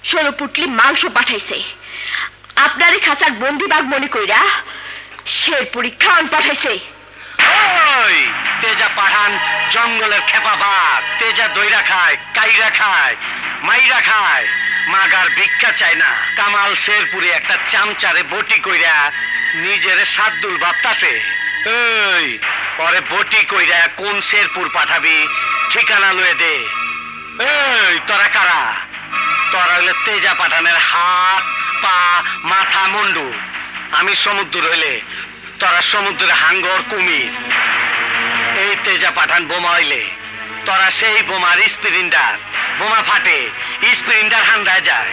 ষোলো পুটলি মাংস পাঠাইছে। আপনারে খাঁচার বন্দি বাঘ মনে কইরা শেরপুরি খাওয়ান পাঠাইছে। ওই তেজা পাঠান জঙ্গলের খেপা বাঘ, তেজা দইরা খায়, কাইরা খায়, মাইরা খায়, মাগার ভিক্ষা চায় না। কামাল শেরপুরে একটা চামচারে বটি কইরা নিজের সাদ্দুল ভাবতাছে। এই পরে বটি কইরা কোন শেরপুর পাঠাবি ঠিকানা লয়ে দে। এই তোরা কারা? তোরা হইলে তেজা পাঠানের হাত পা মাথা মুন্ডু। আমি সমুদ্র হইলে তোরা সমুদ্রের হাঙ্গর কুমির। এই তেজা পাঠান বোমা হইলে তোরা সেই বোমার স্প্রিন্টার। বোমা ফাটে, স্প্রিন্টার হান্দায় যায়।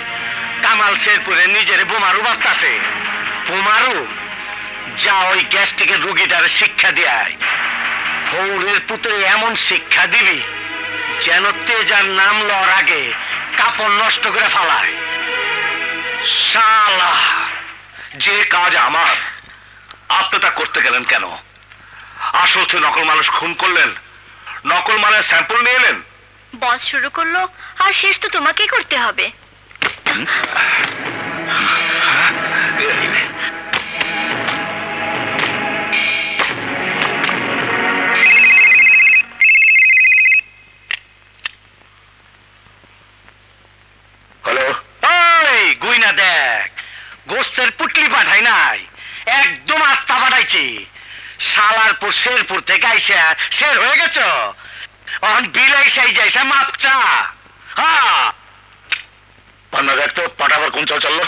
কামাল শেরপুরে নিজের বোমারু ভাবতাছে। বোমারু যা ওই গ্যাস্ট্রিকের রোগীটারে শিক্ষা দেয়। হৌরের পুত্রে এমন শিক্ষা দিবি যেন তেজার নাম লওয়ার আগে কাপড় নষ্ট করে ফেলায়। শালা, যে কাজ আমার আপনি তা করতে গেলেন কেন? আসল নকল মানুষ খুন করলেন, নকল মালের স্যাম্পল নিয়ে এলেন। বস শুরু করলো আর শেষ তো তোমাকেই করতে হবে। হ্যালো, ওই গুইনা দেখ, গোস্তের পুটলি পাঠাই নাই, একদম আস্থা পাঠাইছি। শালার পর শেরপুর থেকে আইসা শের হয়ে গেছ, বিলাই সাই যাইসা মাপচা। হ্যাঁ পান্না দেখ তো পাঠাবার কোন চাল চললো।